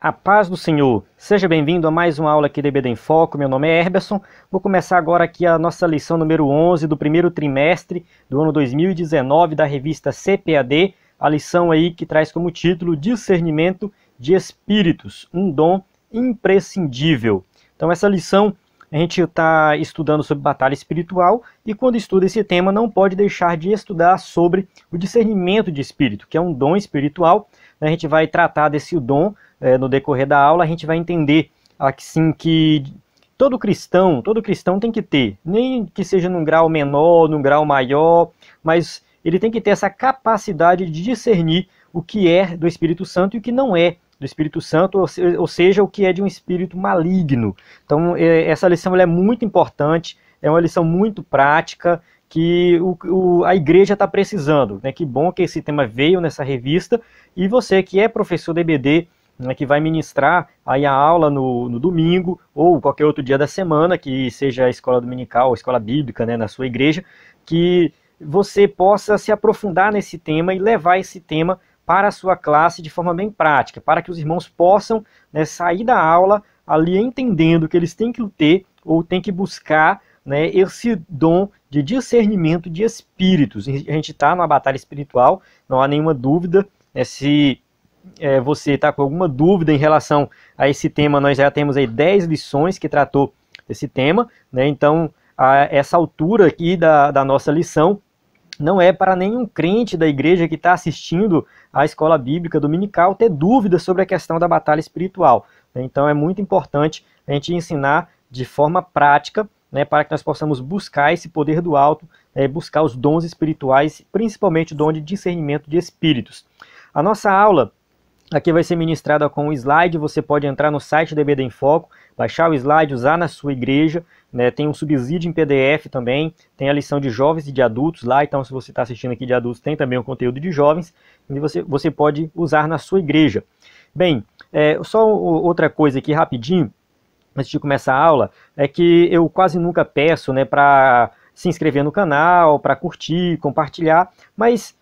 A paz do Senhor, seja bem-vindo a mais uma aula aqui do EBD em Foco. Meu nome é Herberson. Vou começar agora aqui a nossa lição número 11 do primeiro trimestre do ano 2019 da revista CPAD, a lição aí que traz como título Discernimento de Espíritos, um dom imprescindível. Então essa lição a gente está estudando sobre batalha espiritual e quando estuda esse tema não pode deixar de estudar sobre o discernimento de espírito, que é um dom espiritual. A gente vai tratar desse dom no decorrer da aula. A gente vai entender assim que todo cristão tem que ter, nem que seja num grau menor, num grau maior, mas ele tem que ter essa capacidade de discernir o que é do Espírito Santo e o que não é do Espírito Santo, ou seja, o que é de um espírito maligno. Então essa lição ela é muito importante, é uma lição muito prática, que a igreja está precisando, né? Que bom que esse tema veio nessa revista, e você que é professor de EBD, né, que vai ministrar aí a aula no domingo, ou qualquer outro dia da semana, que seja a escola dominical, ou escola bíblica, né, na sua igreja, que você possa se aprofundar nesse tema e levar esse tema para a sua classe de forma bem prática, para que os irmãos possam, né, sair da aula ali entendendo que eles têm que ter, ou têm que buscar, né, esse dom de discernimento de espíritos. A gente está numa batalha espiritual, não há nenhuma dúvida, né, se você está com alguma dúvida em relação a esse tema, nós já temos aí 10 lições que tratou desse tema, né? Então, essa altura aqui da nossa lição não é para nenhum crente da igreja que está assistindo à escola bíblica dominical ter dúvidas sobre a questão da batalha espiritual, né? Então, é muito importante a gente ensinar de forma prática, né, para que nós possamos buscar esse poder do alto, buscar os dons espirituais, principalmente o dom de discernimento de espíritos. A nossa aula aqui vai ser ministrada com um slide. Você pode entrar no site da EBD em Foco, baixar o slide, usar na sua igreja, né? Tem um subsídio em PDF também, tem a lição de jovens e de adultos lá, então se você está assistindo aqui de adultos, tem também o conteúdo de jovens, e você pode usar na sua igreja. Bem, só outra coisa aqui rapidinho, antes de começar a aula, é que eu quase nunca peço, né, para se inscrever no canal, para curtir, compartilhar, mas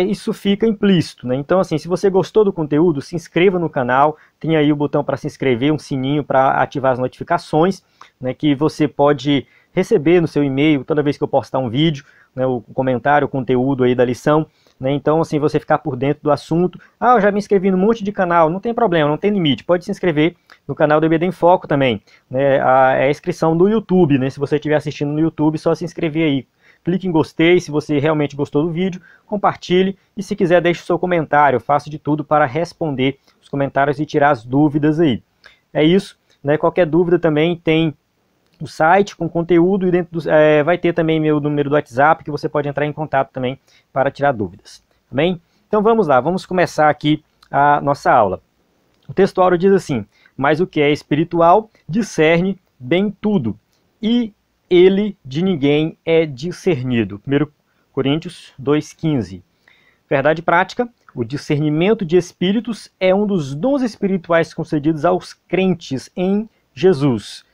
isso fica implícito, né? Então, assim, se você gostou do conteúdo, se inscreva no canal, tem aí o botão para se inscrever, um sininho para ativar as notificações, né, que você pode receber no seu e-mail toda vez que eu postar um vídeo, né, o comentário, o conteúdo aí da lição, né? Então, assim, você ficar por dentro do assunto. Ah, eu já me inscrevi num monte de canal, não tem problema, não tem limite, pode se inscrever no canal do EBD em Foco também, né? A inscrição do YouTube, né? Se você estiver assistindo no YouTube, só se inscrever aí. Clique em gostei se você realmente gostou do vídeo, compartilhe e se quiser deixe o seu comentário, eu faço de tudo para responder os comentários e tirar as dúvidas aí. É isso, né? Qualquer dúvida também tem o site com conteúdo e dentro vai ter também meu número do WhatsApp que você pode entrar em contato também para tirar dúvidas. Tá bem? Então vamos lá, vamos começar aqui a nossa aula. O texto áureo diz assim: mas o que é espiritual discerne bem tudo, e ele de ninguém é discernido. 1 Coríntios 2,15. Verdade prática: o discernimento de espíritos é um dos dons espirituais concedidos aos crentes em Jesus.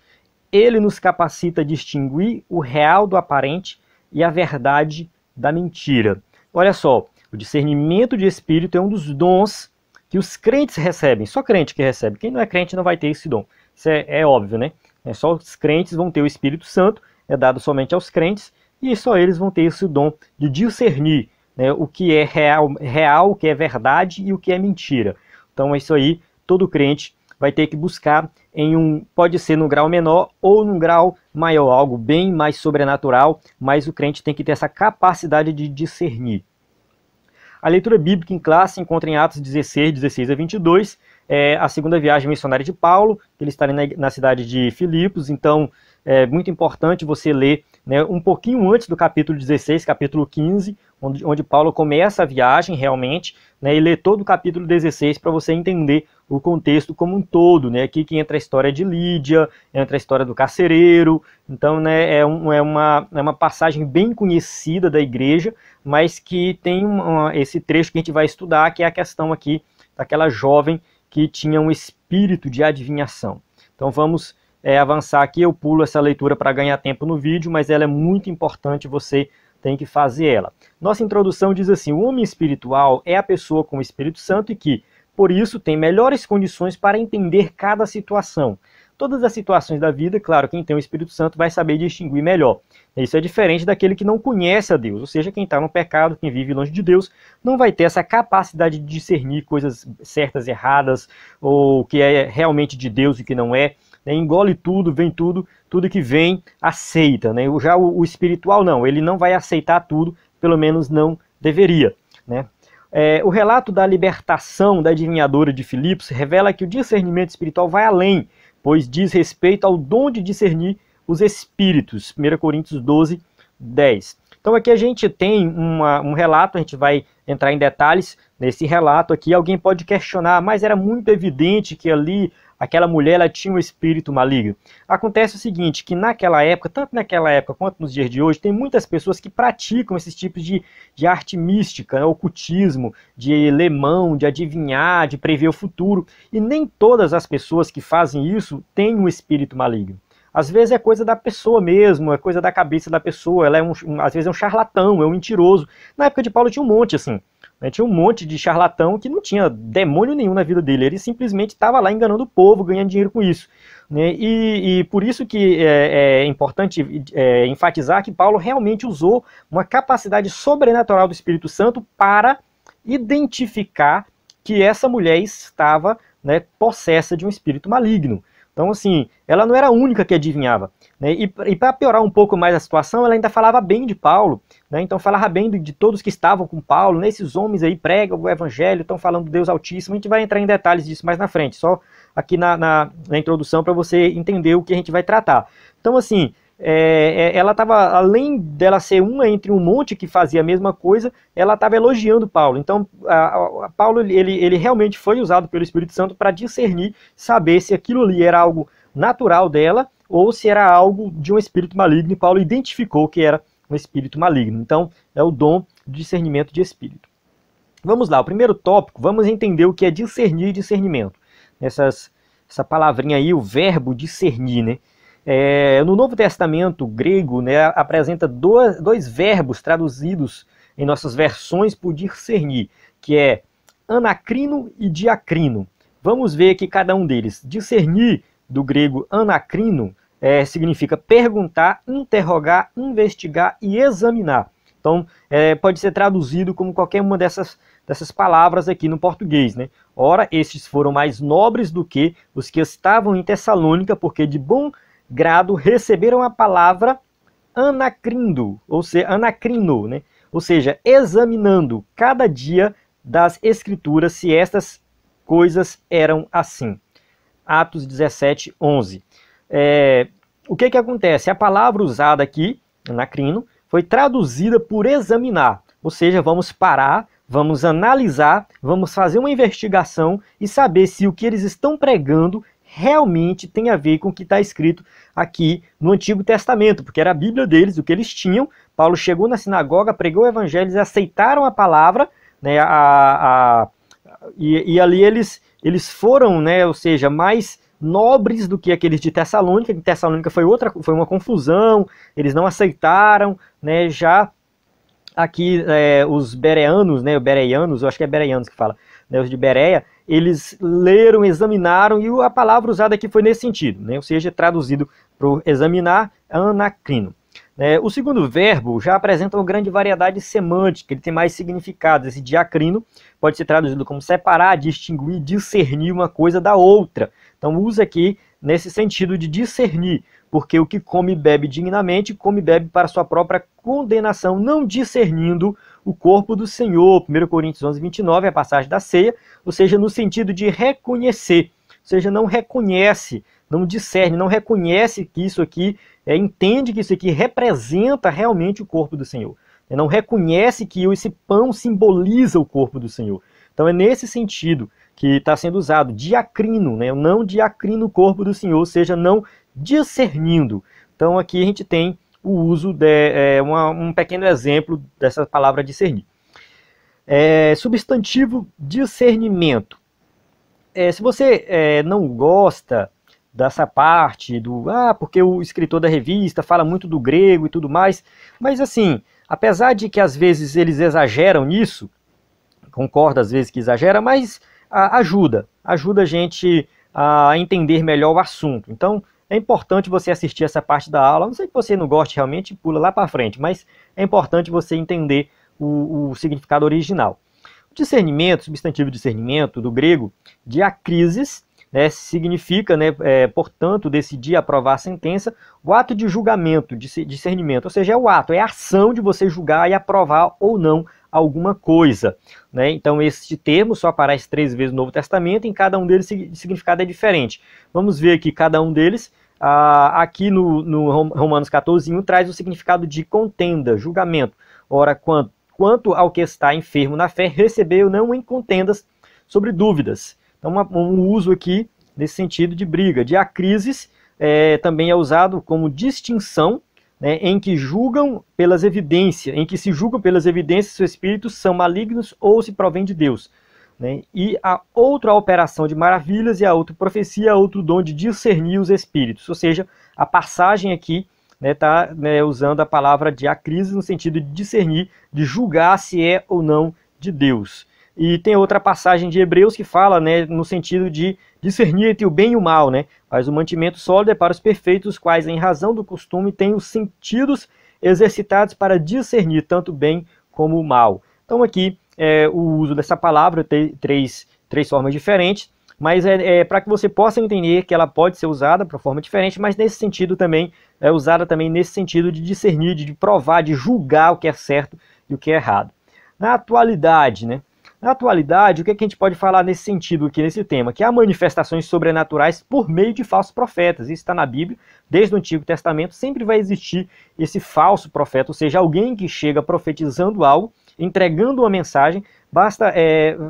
Ele nos capacita a distinguir o real do aparente e a verdade da mentira. Olha só, o discernimento de espírito é um dos dons que os crentes recebem. Só crente que recebe. Quem não é crente não vai ter esse dom. Isso é óbvio, né? Só os crentes vão ter o Espírito Santo, é dado somente aos crentes, e só eles vão ter esse dom de discernir, né, o que é real, o que é verdade e o que é mentira. Então isso aí, todo crente vai ter que buscar pode ser no grau menor ou num grau maior, algo bem mais sobrenatural, mas o crente tem que ter essa capacidade de discernir. A leitura bíblica em classe encontra em Atos 16, 16 a 22, a segunda viagem missionária de Paulo, ele está ali na cidade de Filipos. Então é muito importante você ler, né, um pouquinho antes do capítulo 16, capítulo 15, onde Paulo começa a viagem realmente, né, e ler todo o capítulo 16 para você entender o contexto como um todo, né? Aqui que entra a história de Lídia, entra a história do carcereiro. Então, né, é uma passagem bem conhecida da igreja, mas que tem esse trecho que a gente vai estudar, que é a questão aqui daquela jovem que tinha um espírito de adivinhação. Então vamos avançar aqui. Eu pulo essa leitura para ganhar tempo no vídeo, mas ela é muito importante, você tem que fazer ela. Nossa introdução diz assim: o homem espiritual é a pessoa com o Espírito Santo e que, por isso tem melhores condições para entender cada situação. Todas as situações da vida, claro, quem tem o Espírito Santo vai saber distinguir melhor. Isso é diferente daquele que não conhece a Deus, ou seja, quem está no pecado, quem vive longe de Deus, não vai ter essa capacidade de discernir coisas certas, erradas, ou que é realmente de Deus e que não é. Engole tudo, vem tudo, tudo que vem aceita. Já o espiritual não, ele não vai aceitar tudo, pelo menos não deveria. O relato da libertação da adivinhadora de Filipos revela que o discernimento espiritual vai além, pois diz respeito ao dom de discernir os espíritos. 1 Coríntios 12, 10. Então aqui a gente tem um relato, a gente vai entrar em detalhes nesse relato aqui. Alguém pode questionar, mas era muito evidente que ali aquela mulher ela tinha um espírito maligno. Acontece o seguinte, que naquela época, tanto naquela época quanto nos dias de hoje, tem muitas pessoas que praticam esses tipos de arte mística, ocultismo, de ler mão, de adivinhar, de prever o futuro. E nem todas as pessoas que fazem isso têm um espírito maligno. Às vezes é coisa da pessoa mesmo, é coisa da cabeça da pessoa, ela às vezes é um charlatão, é um mentiroso. Na época de Paulo tinha um monte assim. Tinha um monte de charlatão que não tinha demônio nenhum na vida dele, ele simplesmente estava lá enganando o povo, ganhando dinheiro com isso. E por isso que é importante enfatizar que Paulo realmente usou uma capacidade sobrenatural do Espírito Santo para identificar que essa mulher estava possessa de um espírito maligno. Então, assim, ela não era a única que adivinhava. E para piorar um pouco mais a situação, ela ainda falava bem de Paulo. Então, falava bem de todos que estavam com Paulo. Esses homens aí pregam o evangelho, estão falando do Deus Altíssimo. A gente vai entrar em detalhes disso mais na frente, só aqui na introdução para você entender o que a gente vai tratar. Então, assim, ela estava, além dela ser uma entre um monte que fazia a mesma coisa, ela estava elogiando Paulo. Então, Paulo ele realmente foi usado pelo Espírito Santo para discernir, saber se aquilo ali era algo natural dela ou se era algo de um espírito maligno, e Paulo identificou que era um espírito maligno. Então, é o dom de discernimento de espírito. Vamos lá, o primeiro tópico, vamos entender o que é discernir e discernimento. Essa palavrinha aí, o verbo discernir, no Novo Testamento grego, apresenta dois verbos traduzidos em nossas versões por discernir, que é anacrino e diacrino. Vamos ver aqui cada um deles. Discernir, do grego anacrino, significa perguntar, interrogar, investigar e examinar. Então, pode ser traduzido como qualquer uma dessas palavras aqui no português. Ora, estes foram mais nobres do que os que estavam em Tessalônica, porque de bom grado receberam a palavra anacrindo, ou seja, anacrino, ou seja, examinando cada dia das Escrituras se estas coisas eram assim. Atos 17, 11. O que acontece? A palavra usada aqui, anacrino, foi traduzida por examinar, ou seja, vamos parar, vamos analisar, vamos fazer uma investigação e saber se o que eles estão pregando realmente tem a ver com o que está escrito aqui no Antigo Testamento, porque era a Bíblia deles, o que eles tinham. Paulo chegou na sinagoga, pregou o evangelho, eles aceitaram a palavra, e ali eles foram, ou seja, mais nobres do que aqueles de Tessalônica. Em Tessalônica foi uma confusão, eles não aceitaram, já aqui os bereanos, eu acho que é bereanos que fala, os de Bereia, eles leram, examinaram, e a palavra usada aqui foi nesse sentido, ou seja, traduzido para examinar, anacrino. O segundo verbo já apresenta uma grande variedade semântica, ele tem mais significados. Esse diacrino pode ser traduzido como separar, distinguir, discernir uma coisa da outra. Então usa aqui nesse sentido de discernir, porque o que come e bebe dignamente, come e bebe para sua própria condenação, não discernindo o corpo do Senhor. 1 Coríntios 11, 29 é a passagem da ceia, ou seja, no sentido de reconhecer, ou seja, não reconhece, não discerne, não reconhece que isso aqui, entende que isso aqui representa realmente o corpo do Senhor. Não reconhece que esse pão simboliza o corpo do Senhor. Então é nesse sentido que está sendo usado, diacrino, não diacrino o corpo do Senhor, ou seja, não discernindo. Então aqui a gente tem o uso de um pequeno exemplo dessa palavra discernir. Substantivo discernimento. Se você não gosta dessa parte porque o escritor da revista fala muito do grego e tudo mais, mas assim, apesar de que às vezes eles exageram nisso, concordo às vezes que exagera, mas ajuda a gente a entender melhor o assunto. Então, é importante você assistir essa parte da aula, a não sei que você não goste realmente, pula lá para frente, mas é importante você entender o significado original. O discernimento, substantivo discernimento, do grego, diakrisis, né, significa, né, portanto, decidir, aprovar a sentença, o ato de julgamento, de discernimento, ou seja, é o ato, é a ação de você julgar e aprovar ou não alguma coisa, né? Então esse termo só aparece 3 vezes no Novo Testamento, em cada um deles o significado é diferente. Vamos ver aqui cada um deles. Aqui no Romanos 14:1 traz o significado de contenda, julgamento. Ora, quanto ao que está enfermo na fé, recebeu não em contendas sobre dúvidas. Então um uso aqui nesse sentido de briga. Diacrisis também é usado como distinção, né, em que se julgam pelas evidências se os espíritos são malignos ou se provém de Deus. Né? E a outra operação de maravilhas e a outra profecia, a outro dom de discernir os espíritos. Ou seja, a passagem aqui está usando a palavra diacrisis no sentido de discernir, de julgar se é ou não de Deus. E tem outra passagem de Hebreus que fala, né, no sentido de discernir entre o bem e o mal, né? Mas o mantimento sólido é para os perfeitos, os quais, em razão do costume, têm os sentidos exercitados para discernir tanto o bem como o mal. Então aqui o uso dessa palavra tem três formas diferentes, mas para que você possa entender que ela pode ser usada para forma diferente, mas nesse sentido também é usada também nesse sentido de discernir, de provar, de julgar o que é certo e o que é errado. Na atualidade, né? Na atualidade, o que a gente pode falar nesse sentido aqui, nesse tema? Que há manifestações sobrenaturais por meio de falsos profetas. Isso está na Bíblia, desde o Antigo Testamento, sempre vai existir esse falso profeta, ou seja, alguém que chega profetizando algo, entregando uma mensagem.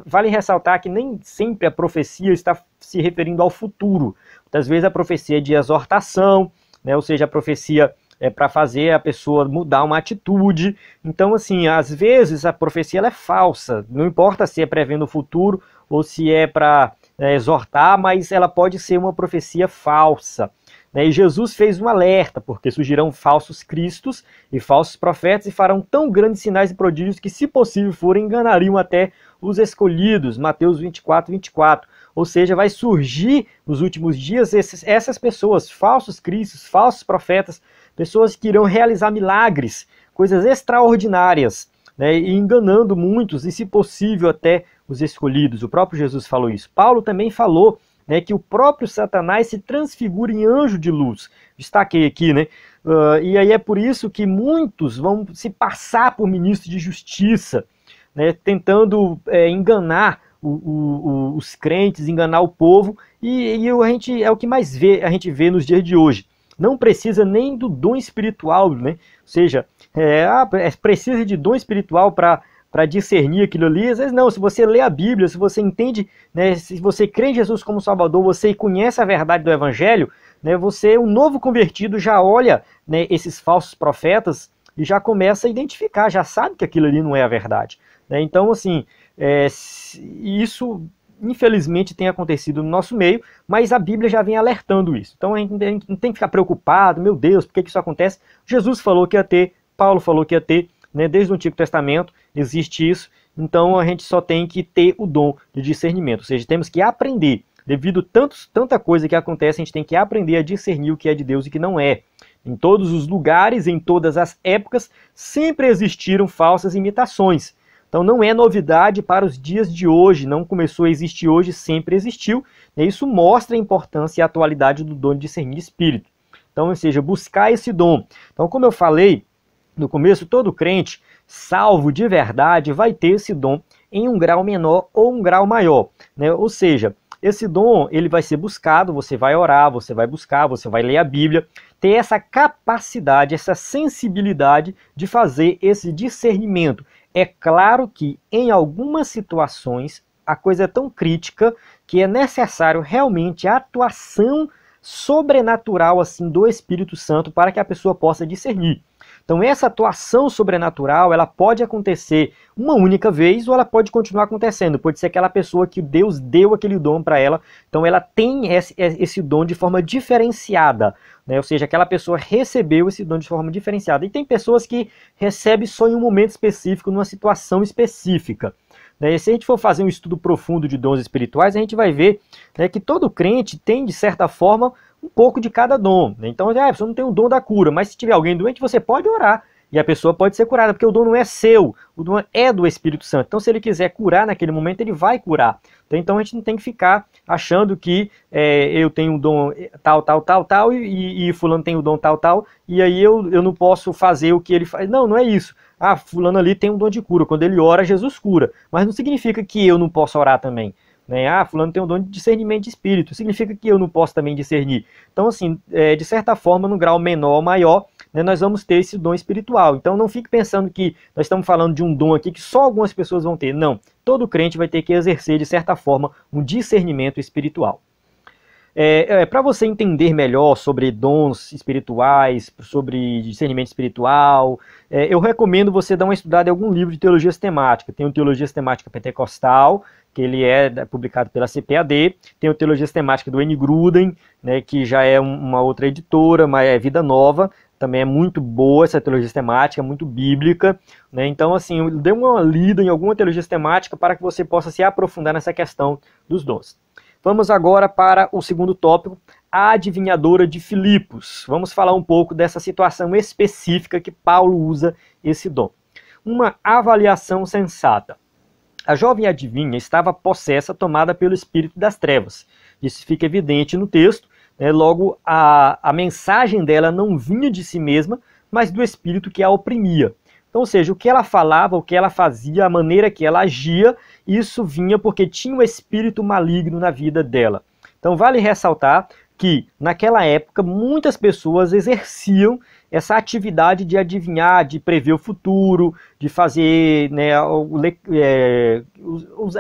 Vale ressaltar que nem sempre a profecia está se referindo ao futuro. Muitas vezes a profecia é de exortação, né, ou seja, a profecia é para fazer a pessoa mudar uma atitude. Então, assim, às vezes a profecia ela é falsa, não importa se é prevendo o futuro ou se é para exortar, mas ela pode ser uma profecia falsa. Né? E Jesus fez um alerta, porque surgirão falsos cristos e falsos profetas e farão tão grandes sinais e prodígios que, se possível for, enganariam até os escolhidos. Mateus 24:24. Ou seja, vai surgir nos últimos dias essas pessoas, falsos cristos, falsos profetas, pessoas que irão realizar milagres, coisas extraordinárias, né, e enganando muitos e, se possível, até os escolhidos. O próprio Jesus falou isso. Paulo também falou, né, que o próprio Satanás se transfigura em anjo de luz. Destaquei aqui, né? E aí é por isso que muitos vão se passar por ministros de justiça, né, tentando enganar os crentes, enganar o povo, e é o que mais a gente vê nos dias de hoje. Não precisa nem do dom espiritual, né? Ou seja, precisa de dom espiritual para discernir aquilo ali. Às vezes não, se você lê a Bíblia, se você entende, né, se você crê em Jesus como Salvador, você conhece a verdade do Evangelho, né, você, um novo convertido, já olha, né, esses falsos profetas e já começa a identificar, já sabe que aquilo ali não é a verdade. Né? Então, assim, isso infelizmente tem acontecido no nosso meio, mas a Bíblia já vem alertando isso. Então a gente não tem que ficar preocupado, meu Deus, por que isso acontece? Jesus falou que ia ter, Paulo falou que ia ter, né? Desde o Antigo Testamento existe isso, então a gente só tem que ter o dom de discernimento, ou seja, temos que aprender, devido a tanta coisa que acontece, a gente tem que aprender a discernir o que é de Deus e o que não é. Em todos os lugares, em todas as épocas, sempre existiram falsas imitações. Então não é novidade para os dias de hoje, não começou a existir hoje, sempre existiu. E isso mostra a importância e a atualidade do dom de discernir espírito. Então, ou seja, buscar esse dom. Então, como eu falei no começo, todo crente, salvo de verdade, vai ter esse dom em um grau menor ou um grau maior. Né? Ou seja, esse dom ele vai ser buscado, você vai orar, você vai buscar, você vai ler a Bíblia, ter essa capacidade, essa sensibilidade de fazer esse discernimento. É claro que em algumas situações a coisa é tão crítica que é necessário realmente a atuação sobrenatural assim do Espírito Santo para que a pessoa possa discernir. Então essa atuação sobrenatural, ela pode acontecer uma única vez ou ela pode continuar acontecendo. Pode ser aquela pessoa que Deus deu aquele dom para ela, então ela tem esse dom de forma diferenciada, né? Ou seja, aquela pessoa recebeu esse dom de forma diferenciada. E tem pessoas que recebem só em um momento específico, numa situação específica. né? E se a gente for fazer um estudo profundo de dons espirituais, a gente vai ver, né, que todo crente tem, de certa forma, um pouco de cada dom, né? Então, a pessoa não tem o dom da cura, mas se tiver alguém doente, você pode orar. E a pessoa pode ser curada, porque o dom não é seu, o dom é do Espírito Santo. Então, se ele quiser curar naquele momento, ele vai curar. Então, a gente não tem que ficar achando que eu tenho um dom tal, e fulano tem o dom tal, e aí eu não posso fazer o que ele faz. Não, não é isso. Ah, fulano ali tem um dom de cura. Quando ele ora, Jesus cura. Mas não significa que eu não posso orar também. Né? Ah, fulano tem um dom de discernimento de espírito. Significa que eu não posso também discernir. Então, assim, de certa forma, no grau menor ou maior, né, nós vamos ter esse dom espiritual. Então não fique pensando que nós estamos falando de um dom aqui que só algumas pessoas vão ter. Não, todo crente vai ter que exercer, de certa forma, um discernimento espiritual. Para você entender melhor sobre dons espirituais, sobre discernimento espiritual, eu recomendo você dar uma estudada em algum livro de teologia sistemática. Tem o Teologia Sistemática Pentecostal, que ele é publicado pela CPAD, tem o Teologia Sistemática do N. Gruden, né, que já é uma outra editora, mas é Vida Nova. Também é muito boa essa teologia sistemática, muito bíblica, né? Então, assim, dê uma lida em alguma teologia sistemática para que você possa se aprofundar nessa questão dos dons. Vamos agora para o segundo tópico, a adivinhadora de Filipos. Vamos falar um pouco dessa situação específica que Paulo usa esse dom. Uma avaliação sensata. A jovem adivinha estava possessa, tomada pelo espírito das trevas. Isso fica evidente no texto. Logo, a mensagem dela não vinha de si mesma, mas do espírito que a oprimia. Então, ou seja, o que ela falava, o que ela fazia, a maneira que ela agia, isso vinha porque tinha um espírito maligno na vida dela. Então, vale ressaltar que, naquela época, muitas pessoas exerciam essa atividade de adivinhar, de prever o futuro, de fazer, né,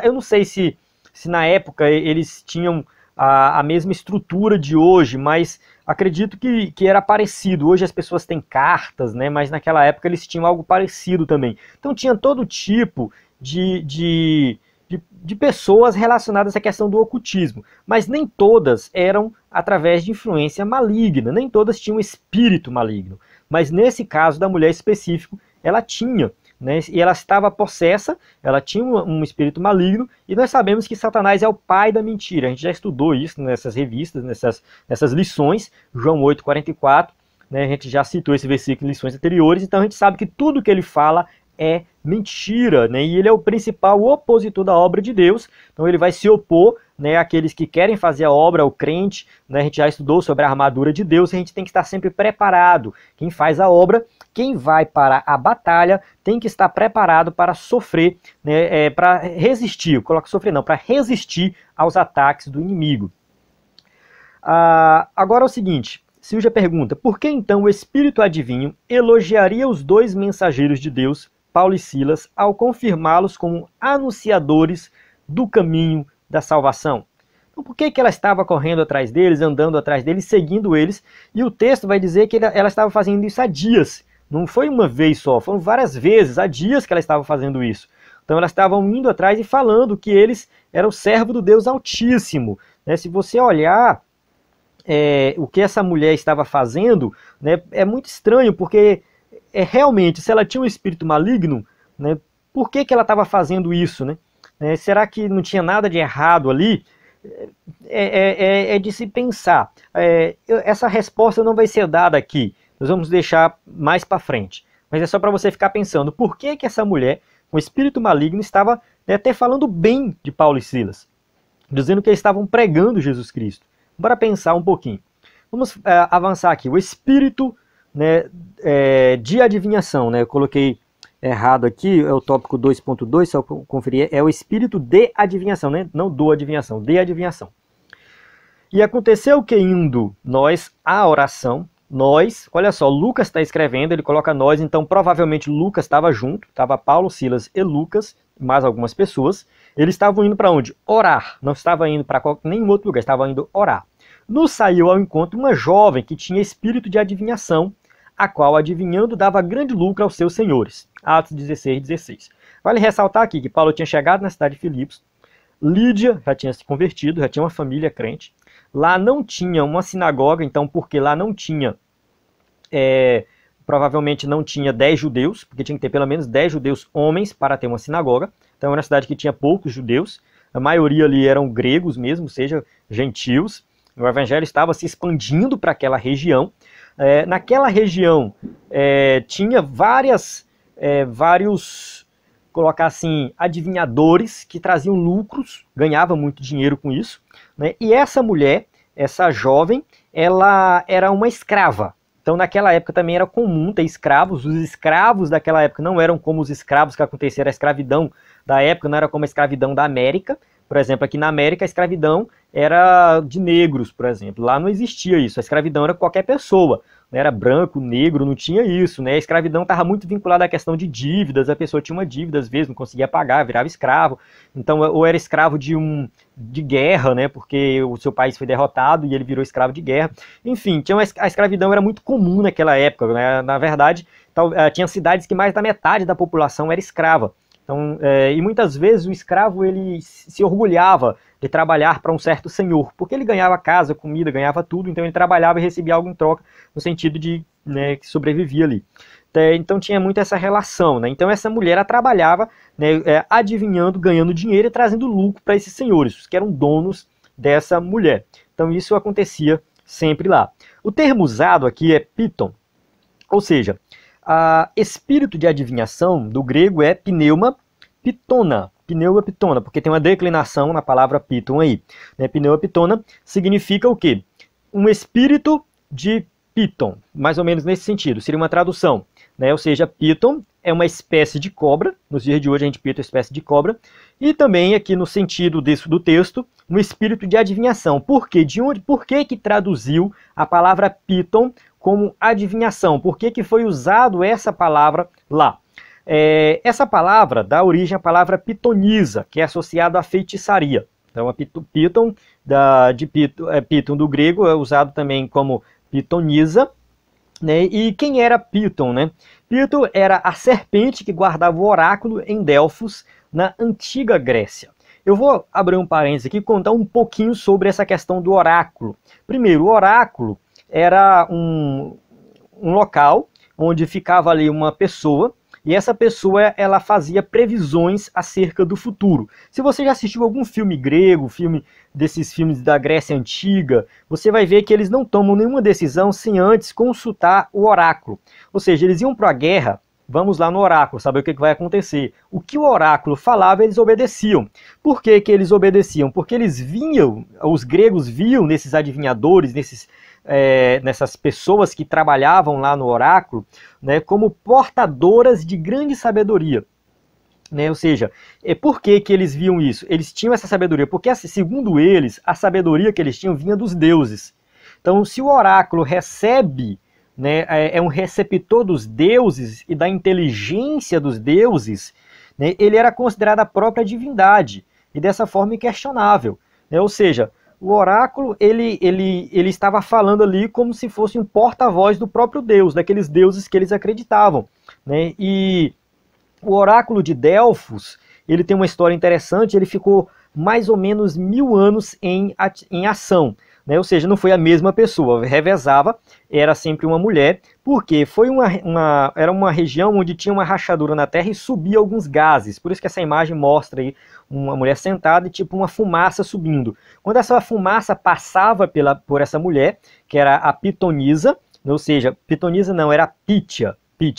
eu não sei se na época eles tinham a mesma estrutura de hoje, mas acredito que era parecido. Hoje as pessoas têm cartas, né, mas naquela época eles tinham algo parecido também. Então tinha todo tipo de pessoas relacionadas à questão do ocultismo, mas nem todas eram através de influência maligna, nem todas tinham espírito maligno. Mas nesse caso da mulher específico, ela tinha, né, e ela estava possessa, ela tinha um espírito maligno, e nós sabemos que Satanás é o pai da mentira. A gente já estudou isso nessas revistas, nessas lições, João 8,44, né, a gente já citou esse versículo em lições anteriores, então a gente sabe que tudo que ele fala é mentira, né, e ele é o principal opositor da obra de Deus. Então ele vai se opor, né, àqueles que querem fazer a obra, o crente, né, a gente já estudou sobre a armadura de Deus, a gente tem que estar sempre preparado. Quem faz a obra, quem vai para a batalha, tem que estar preparado para sofrer, né, para resistir, coloca sofrer não, para resistir aos ataques do inimigo. Agora é o seguinte, Silvia pergunta, por que então o espírito adivinho elogiaria os dois mensageiros de Deus, Paulo e Silas, ao confirmá-los como anunciadores do caminho da salvação? Então, por que ela estava correndo atrás deles, andando atrás deles, seguindo eles? E o texto vai dizer que ela estava fazendo isso há dias. Não foi uma vez só, foram várias vezes, há dias que ela estava fazendo isso. Então elas estavam indo atrás e falando que eles eram servo do Deus Altíssimo. Né? Se você olhar o que essa mulher estava fazendo, né, é muito estranho, porque realmente, se ela tinha um espírito maligno, né, por que ela estava fazendo isso? Né? Será que não tinha nada de errado ali? É de se pensar. Essa resposta não vai ser dada aqui. Nós vamos deixar mais para frente. Mas é só para você ficar pensando, por que essa mulher, com espírito maligno, estava, né, até falando bem de Paulo e Silas, dizendo que eles estavam pregando Jesus Cristo. Bora pensar um pouquinho. Vamos avançar aqui. O espírito, né, de adivinhação, né, eu coloquei errado aqui, é o tópico 2.2, só conferir, é o espírito de adivinhação, né, não do adivinhação, de adivinhação. E aconteceu que indo nós à oração, nós, olha só, Lucas está escrevendo, ele coloca nós, então provavelmente Lucas estava junto, estava Paulo, Silas e Lucas, mais algumas pessoas. Eles estavam indo para onde? Orar, não estava indo para nenhum outro lugar, estavam indo orar. Nos saiu ao encontro uma jovem que tinha espírito de adivinhação, a qual adivinhando dava grande lucro aos seus senhores. Atos 16:16. Vale ressaltar aqui que Paulo tinha chegado na cidade de Filipos, Lídia já tinha se convertido, já tinha uma família crente. Lá não tinha uma sinagoga, então porque lá não tinha provavelmente não tinha 10 judeus, porque tinha que ter pelo menos 10 judeus homens para ter uma sinagoga. Então era uma cidade que tinha poucos judeus, a maioria ali eram gregos mesmo, ou seja, gentios. O evangelho estava se expandindo para aquela região. Naquela região tinha vários, colocar assim, adivinhadores que traziam lucros, ganhava muito dinheiro com isso, né? E essa mulher, essa jovem, ela era uma escrava. Então naquela época também era comum ter escravos. Os escravos daquela época não eram como os escravos que aconteceram, a escravidão da época não era como a escravidão da América. Por exemplo, aqui na América a escravidão era de negros, por exemplo. Lá não existia isso, a escravidão era qualquer pessoa. Era branco, negro, não tinha isso, né? A escravidão estava muito vinculada à questão de dívidas, a pessoa tinha uma dívida, às vezes não conseguia pagar, virava escravo. Então, ou era escravo de guerra, né? Porque o seu país foi derrotado e ele virou escravo de guerra. Enfim, a escravidão era muito comum naquela época, né? Na verdade, tinha cidades que mais da metade da população era escrava. Então, e muitas vezes o escravo ele se orgulhava de trabalhar para um certo senhor, porque ele ganhava casa, comida, ganhava tudo, então ele trabalhava e recebia algo em troca, no sentido de, né, que sobrevivia ali. Então tinha muito essa relação, né? Então essa mulher ela trabalhava, né, adivinhando, ganhando dinheiro e trazendo lucro para esses senhores, que eram donos dessa mulher. Então isso acontecia sempre lá. O termo usado aqui é piton, ou seja, espírito de adivinhação do grego é pneuma pitona, porque tem uma declinação na palavra piton aí. Né? Pneuma pitona significa o quê? Um espírito de piton, mais ou menos nesse sentido, seria uma tradução. Né? Ou seja, piton é uma espécie de cobra, nos dias de hoje a gente pita uma espécie de cobra, e também aqui no sentido do texto, um espírito de adivinhação. Por quê? Por que traduziu a palavra piton como adivinhação? Por que foi usado essa palavra lá? Essa palavra dá origem à palavra pitonisa, que é associada à feitiçaria. Então, a piton, piton do grego é usado também como pitonisa. Né? E quem era Piton? Né? Piton era a serpente que guardava o oráculo em Delfos, na antiga Grécia. Eu vou abrir um parênteses aqui e contar um pouquinho sobre essa questão do oráculo. Primeiro, o oráculo era um local onde ficava ali uma pessoa, e essa pessoa ela fazia previsões acerca do futuro. Se você já assistiu algum filme grego, desses filmes da Grécia Antiga, você vai ver que eles não tomam nenhuma decisão sem antes consultar o oráculo. Ou seja, eles iam para a guerra, vamos lá no oráculo, saber o que vai acontecer. O que o oráculo falava, eles obedeciam. Por que eles obedeciam? Porque eles viam, os gregos viam nesses adivinhadores, nessas pessoas que trabalhavam lá no oráculo, né, como portadoras de grande sabedoria. Né? Ou seja, por que eles viam isso? Eles tinham essa sabedoria, porque segundo eles, a sabedoria que eles tinham vinha dos deuses. Então, se o oráculo recebe, né, é um receptor dos deuses e da inteligência dos deuses, né, ele era considerado a própria divindade, e dessa forma inquestionável. Né? Ou seja, o oráculo ele estava falando ali como se fosse um porta-voz do próprio Deus, daqueles deuses que eles acreditavam. Né? E o oráculo de Delfos, ele tem uma história interessante, ele ficou mais ou menos 1000 anos em ação. Né? Ou seja, não foi a mesma pessoa, revezava, era sempre uma mulher, porque era uma região onde tinha uma rachadura na terra e subia alguns gases. Por isso que essa imagem mostra aí uma mulher sentada e tipo uma fumaça subindo. Quando essa fumaça passava por essa mulher, que era a pitonisa, ou seja, pitonisa não, era Pítia,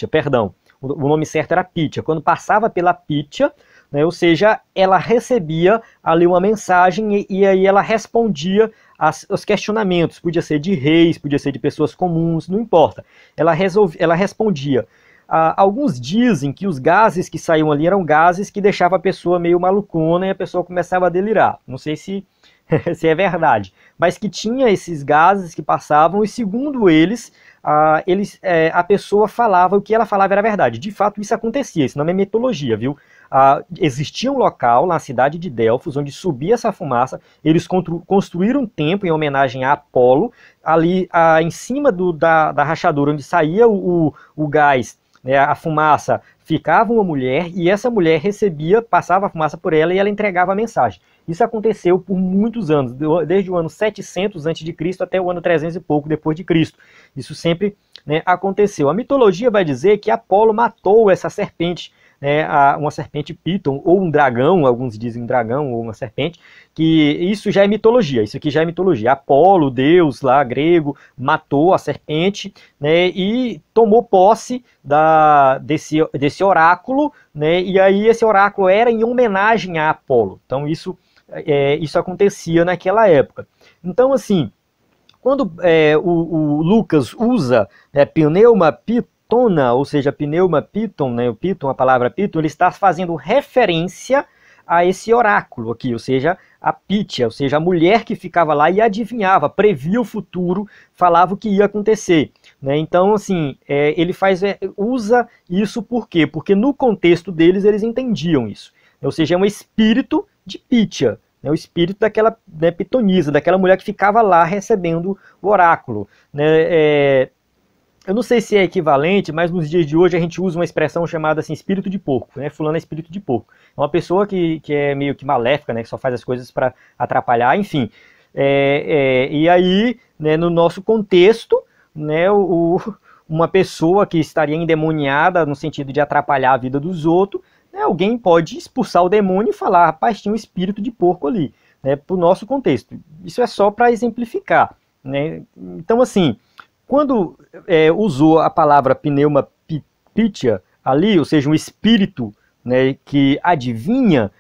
perdão. O nome certo era Pítia. Quando passava pela Pítia, né, ou seja, ela recebia ali uma mensagem e aí ela respondia aos questionamentos. Podia ser de reis, podia ser de pessoas comuns, não importa. Ela respondia. Alguns dizem que os gases que saíam ali eram gases que deixavam a pessoa meio malucona e a pessoa começava a delirar. Não sei se é verdade, mas que tinha esses gases que passavam e segundo eles, a pessoa falava, o que ela falava era verdade. De fato isso acontecia, isso não é mitologia, viu? Existia um local na cidade de Delfos onde subia essa fumaça, eles construíram um templo em homenagem a Apolo, ali em cima da rachadura onde saía o gás, né, a fumaça, ficava uma mulher e essa mulher passava a fumaça por ela e ela entregava a mensagem. Isso aconteceu por muitos anos, desde o ano 700 a.C. até o ano 300 e pouco depois de Cristo. Isso sempre, né, aconteceu. A mitologia vai dizer que Apolo matou essa serpente, né, uma serpente Piton, ou um dragão, alguns dizem um dragão ou uma serpente, que isso já é mitologia, isso aqui já é mitologia. Apolo, deus lá grego, matou a serpente, né, e tomou posse desse oráculo, né, e aí esse oráculo era em homenagem a Apolo. Então isso acontecia naquela época. Então, assim, quando o Lucas usa pneuma pitona, ou seja, pneuma piton, né, o piton, a palavra piton, ele está fazendo referência a esse oráculo aqui, ou seja, a Pítia, ou seja, a mulher que ficava lá e adivinhava, previa o futuro, falava o que ia acontecer, né? Então, assim, ele usa isso por quê? Porque no contexto deles, eles entendiam isso. Ou seja, é um espírito de Pítia, né, o espírito daquela, né, pitonisa, daquela mulher que ficava lá recebendo o oráculo, né? Eu não sei se é equivalente, mas nos dias de hoje a gente usa uma expressão chamada assim, espírito de porco, né? Fulano é espírito de porco. É uma pessoa que é meio que maléfica, né? Que só faz as coisas para atrapalhar, enfim. E aí, né, no nosso contexto, né, uma pessoa que estaria endemoniada no sentido de atrapalhar a vida dos outros, né, alguém pode expulsar o demônio e falar, rapaz, tinha um espírito de porco ali, né, para o nosso contexto. Isso é só para exemplificar, né? Então, assim, quando usou a palavra pneuma pitia ali, ou seja, um espírito, né, que adivinha,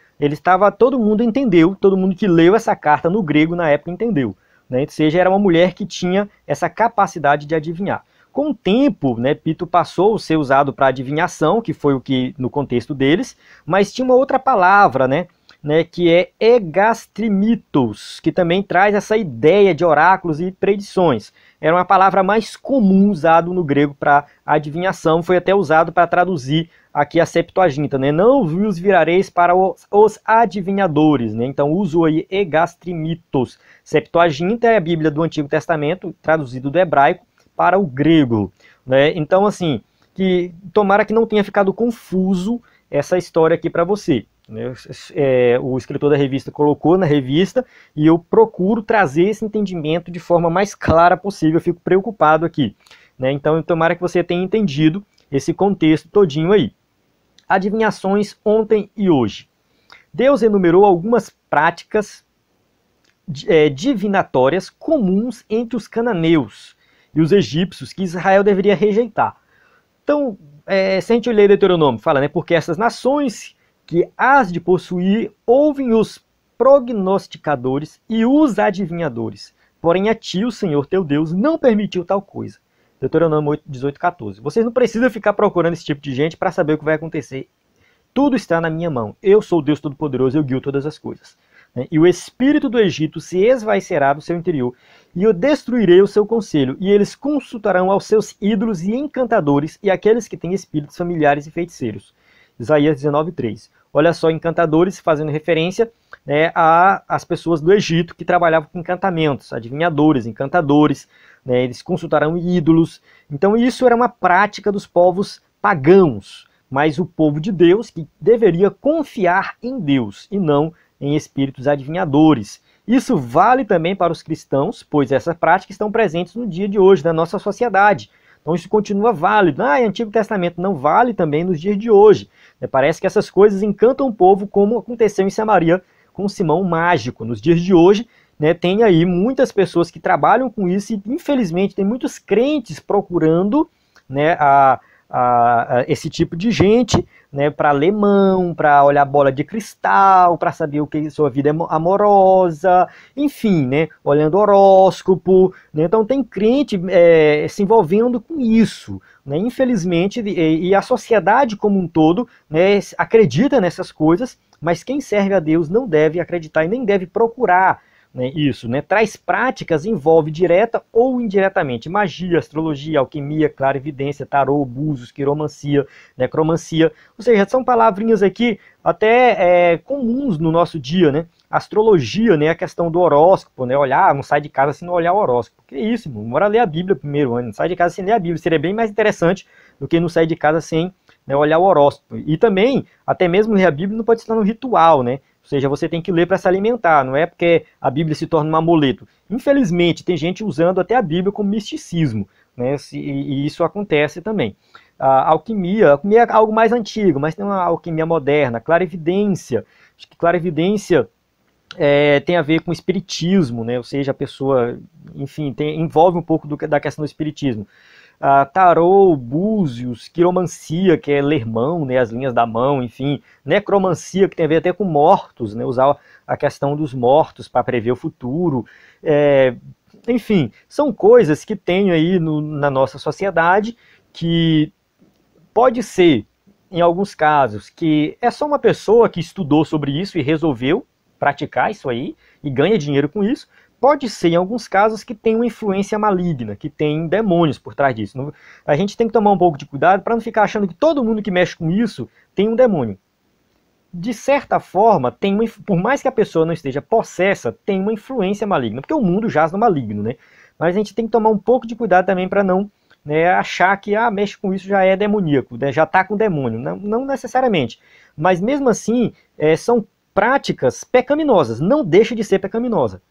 todo mundo entendeu, todo mundo que leu essa carta no grego na época entendeu, né? Ou seja, era uma mulher que tinha essa capacidade de adivinhar. Com o tempo, né, Pito passou a ser usado para adivinhação, que foi o que no contexto deles, mas tinha uma outra palavra, né, que é egastrimitos, que também traz essa ideia de oráculos e predições. Era uma palavra mais comum usada no grego para adivinhação, foi até usado para traduzir aqui a Septuaginta, né? Não vos virareis para os adivinhadores, né? Então uso aí egastrimitos. Septuaginta é a Bíblia do Antigo Testamento, traduzido do hebraico para o grego, né? Então, assim, tomara que não tenha ficado confuso essa história aqui para você. O escritor da revista colocou na revista e eu procuro trazer esse entendimento de forma mais clara possível. Eu fico preocupado aqui, né? Então, tomara que você tenha entendido esse contexto todinho aí. Adivinhações ontem e hoje. Deus enumerou algumas práticas divinatórias comuns entre os cananeus e os egípcios que Israel deveria rejeitar. Então, se a gente ler Deuteronômio, fala, né, porque essas nações que has de possuir ouvem os prognosticadores e os adivinhadores. Porém, a ti, o Senhor teu Deus, não permitiu tal coisa. Deuteronômio 18:14. Vocês não precisam ficar procurando esse tipo de gente para saber o que vai acontecer. Tudo está na minha mão. Eu sou o Deus Todo-Poderoso, eu guio todas as coisas. E o espírito do Egito se esvaecerá do seu interior, e eu destruirei o seu conselho, e eles consultarão aos seus ídolos e encantadores, e aqueles que têm espíritos familiares e feiticeiros. Isaías 19:3. Olha só, encantadores fazendo referência, né, às pessoas do Egito que trabalhavam com encantamentos, adivinhadores, encantadores, né, eles consultarão ídolos. Então isso era uma prática dos povos pagãos, mas o povo de Deus que deveria confiar em Deus e não em espíritos adivinhadores. Isso vale também para os cristãos, pois essas práticas estão presentes no dia de hoje, na nossa sociedade. Então isso continua válido. Antigo Testamento não vale também nos dias de hoje. Parece que essas coisas encantam o povo, como aconteceu em Samaria com Simão Mágico. Nos dias de hoje, né, tem aí muitas pessoas que trabalham com isso e, infelizmente, tem muitos crentes procurando, né, esse tipo de gente, né, para ler mão, para olhar bola de cristal, para saber o que sua vida é amorosa, enfim, né, olhando horóscopo, né, então tem crente se envolvendo com isso, né, infelizmente, e a sociedade como um todo, né, acredita nessas coisas, mas quem serve a Deus não deve acreditar e nem deve procurar, né, isso, né, traz práticas, envolve direta ou indiretamente magia, astrologia, alquimia, clarividência, tarô, búzios, quiromancia, necromancia, ou seja, são palavrinhas aqui até comuns no nosso dia, né? Astrologia, né, a questão do horóscopo, né, olhar, não sai de casa se não olhar o horóscopo, que isso, irmão, bora ler a Bíblia primeiro, não sai de casa sem ler a Bíblia, seria bem mais interessante do que não sair de casa sem, né, olhar o horóscopo, e também, até mesmo ler a Bíblia não pode estar no ritual, né? Ou seja, você tem que ler para se alimentar, não é porque a Bíblia se torna um amuleto. Infelizmente, tem gente usando até a Bíblia como misticismo, né? E isso acontece também. A alquimia é algo mais antigo, mas tem uma alquimia moderna, clarividência. Acho que clarividência tem a ver com espiritismo, né? Ou seja, a pessoa, enfim, envolve um pouco da questão do espiritismo. Tarô, búzios, quiromancia, que é ler mão, né, as linhas da mão, enfim, necromancia, que tem a ver até com mortos, né, usar a questão dos mortos para prever o futuro, enfim, são coisas que tem aí na nossa sociedade que pode ser, em alguns casos, que é só uma pessoa que estudou sobre isso e resolveu praticar isso aí e ganha dinheiro com isso. Pode ser, em alguns casos, que tem uma influência maligna, que tem demônios por trás disso. A gente tem que tomar um pouco de cuidado para não ficar achando que todo mundo que mexe com isso tem um demônio. De certa forma, por mais que a pessoa não esteja possessa, tem uma influência maligna, porque o mundo jaz no maligno, né? Mas a gente tem que tomar um pouco de cuidado também para não, né, achar que mexe com isso já é demoníaco, né, já está com demônio. Não necessariamente. Mas mesmo assim, são práticas pecaminosas. Não deixa de ser pecaminosa.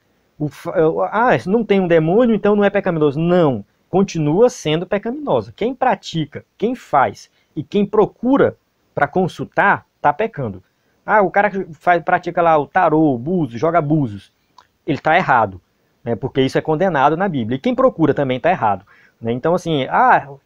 Não tem um demônio, então não é pecaminoso. Não, continua sendo pecaminosa. Quem pratica, quem faz e quem procura para consultar, está pecando. O cara que pratica lá o tarô, o búzio, joga búzios, ele está errado, né, porque isso é condenado na Bíblia. E quem procura também está errado. Né? Então assim,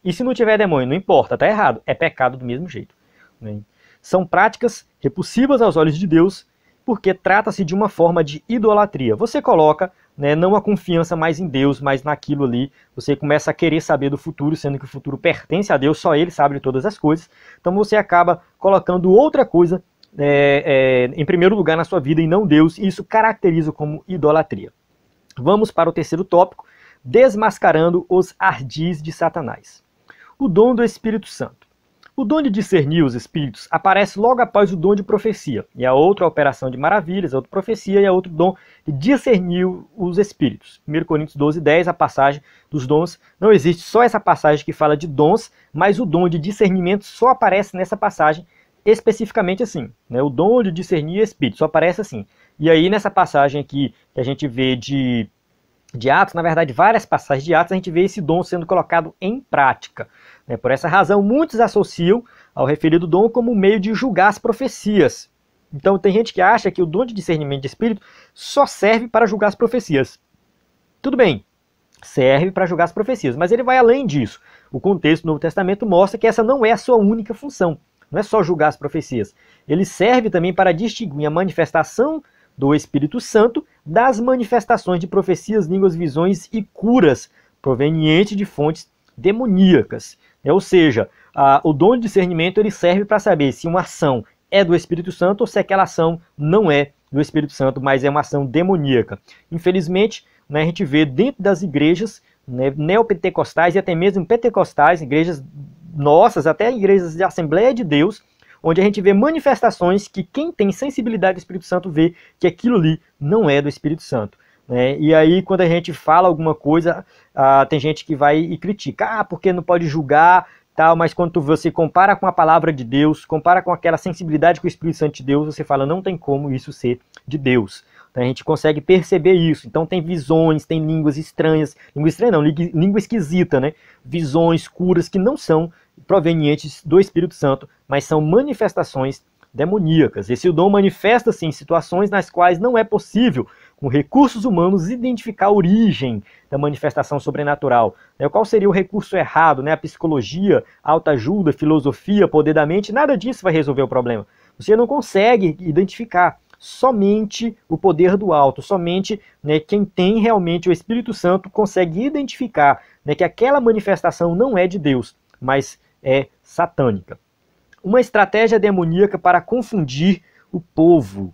e se não tiver demônio? Não importa, está errado. É pecado do mesmo jeito. Né? São práticas repulsivas aos olhos de Deus, porque trata-se de uma forma de idolatria. Você coloca, né, não a confiança mais em Deus, mas naquilo ali. Você começa a querer saber do futuro, sendo que o futuro pertence a Deus, só Ele sabe de todas as coisas. Então você acaba colocando outra coisa em primeiro lugar na sua vida e não Deus, e isso caracteriza como idolatria. Vamos para o terceiro tópico, desmascarando os ardis de Satanás. O dom do Espírito Santo. O dom de discernir os espíritos aparece logo após o dom de profecia. E a outra operação de maravilhas, a outra profecia e a outro dom de discernir os espíritos. 1 Coríntios 12, 10, a passagem dos dons. Não existe só essa passagem que fala de dons, mas o dom de discernimento só aparece nessa passagem especificamente assim. Né? O dom de discernir espíritos só aparece assim. E aí nessa passagem aqui que a gente vê de Atos, na verdade várias passagens de Atos, a gente vê esse dom sendo colocado em prática. Por essa razão, muitos associam ao referido dom como meio de julgar as profecias. Então tem gente que acha que o dom de discernimento de espírito só serve para julgar as profecias. Tudo bem, serve para julgar as profecias, mas ele vai além disso. O contexto do Novo Testamento mostra que essa não é a sua única função. Não é só julgar as profecias. Ele serve também para distinguir a manifestação do Espírito Santo das manifestações de profecias, línguas, visões e curas provenientes de fontes demoníacas. Ou seja, o dom de discernimento ele serve para saber se uma ação é do Espírito Santo ou se aquela ação não é do Espírito Santo, mas é uma ação demoníaca. Infelizmente, né, a gente vê dentro das igrejas, né, neopentecostais e até mesmo pentecostais, igrejas nossas, até igrejas de Assembleia de Deus, onde a gente vê manifestações que quem tem sensibilidade do Espírito Santo vê que aquilo ali não é do Espírito Santo. E aí quando a gente fala alguma coisa, tem gente que vai e critica, porque não pode julgar, tal, mas quando você compara com a palavra de Deus, compara com aquela sensibilidade com o Espírito Santo de Deus, você fala, não tem como isso ser de Deus. Então a gente consegue perceber isso. Então tem visões, tem línguas estranhas, língua estranha não, língua esquisita, né? Visões, curas que não são provenientes do Espírito Santo, mas são manifestações demoníacas. Esse dom manifesta-se em situações nas quais não é possível, com recursos humanos, identificar a origem da manifestação sobrenatural. Qual seria o recurso errado? A psicologia, autoajuda, filosofia, poder da mente, nada disso vai resolver o problema. Você não consegue identificar. Somente o poder do alto, somente quem tem realmente o Espírito Santo consegue identificar que aquela manifestação não é de Deus, mas é satânica. Uma estratégia demoníaca para confundir o povo.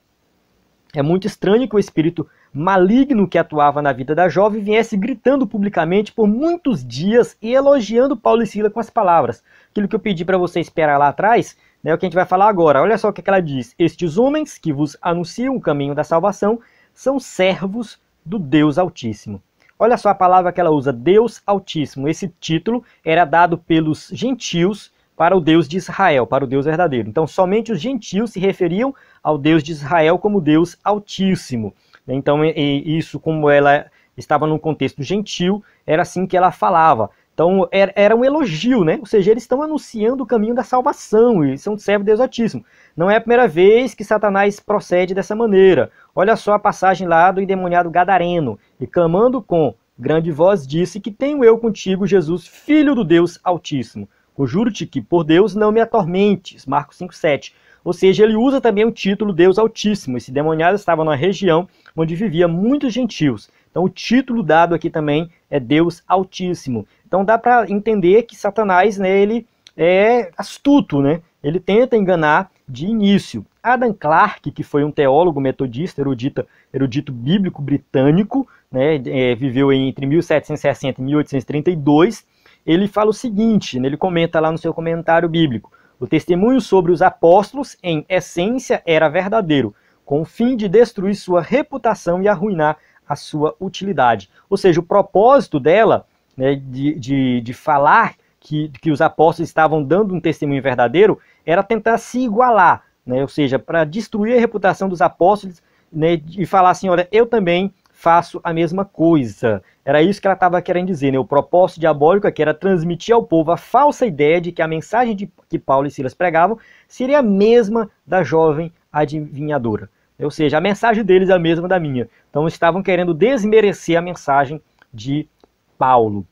É muito estranho que o espírito maligno que atuava na vida da jovem viesse gritando publicamente por muitos dias e elogiando Paulo e Sila com as palavras. Aquilo que eu pedi para você esperar lá atrás, é o que a gente vai falar agora. Olha só o que ela diz. Estes homens que vos anunciam o caminho da salvação são servos do Deus Altíssimo. Olha só a palavra que ela usa, Deus Altíssimo. Esse título era dado pelos gentios para o Deus de Israel, para o Deus verdadeiro. Então, somente os gentios se referiam ao Deus de Israel como Deus Altíssimo. Então, isso, como ela estava num contexto gentil, era assim que ela falava. Então, era um elogio, né? Ou seja, eles estão anunciando o caminho da salvação e são servos de Deus Altíssimo. Não é a primeira vez que Satanás procede dessa maneira. Olha só a passagem lá do endemoniado Gadareno. E clamando com grande voz disse que tenho eu contigo, Jesus, Filho do Deus Altíssimo. Conjuro-te que, por Deus, não me atormentes. Marcos 5,7. Ou seja, ele usa também o título Deus Altíssimo. Esse demoniado estava numa região onde vivia muitos gentios. Então o título dado aqui também é Deus Altíssimo. Então dá para entender que Satanás, né, ele é astuto, né? Ele tenta enganar de início. Adam Clarke, que foi um teólogo metodista, erudito bíblico britânico, né, viveu entre 1760 e 1832, ele fala o seguinte, ele comenta lá no seu comentário bíblico: o testemunho sobre os apóstolos, em essência, era verdadeiro, com o fim de destruir sua reputação e arruinar a sua utilidade. Ou seja, o propósito dela, né, de falar que os apóstolos estavam dando um testemunho verdadeiro, era tentar se igualar, né, ou seja, para destruir a reputação dos apóstolos, né, e falar assim, olha, eu também faço a mesma coisa. Era isso que ela estava querendo dizer, né? O propósito diabólico aqui era transmitir ao povo a falsa ideia de que a mensagem que Paulo e Silas pregavam seria a mesma da jovem adivinhadora. Ou seja, a mensagem deles é a mesma da minha. Então estavam querendo desmerecer a mensagem de Paulo.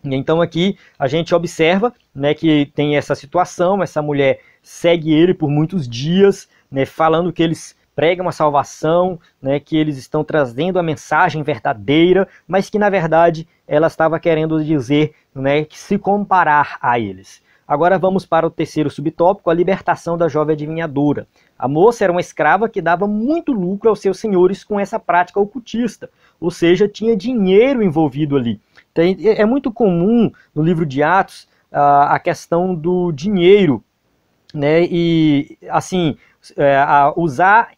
E então aqui a gente observa, né, que tem essa situação, essa mulher segue ele por muitos dias, né, falando que eles pregam a salvação, né, que eles estão trazendo a mensagem verdadeira, mas que na verdade ela estava querendo dizer, né, que se comparar a eles. Agora vamos para o terceiro subtópico, a libertação da jovem adivinhadora. A moça era uma escrava que dava muito lucro aos seus senhores com essa prática ocultista, ou seja, tinha dinheiro envolvido ali. Então, é muito comum no livro de Atos a questão do dinheiro, né, e assim, usar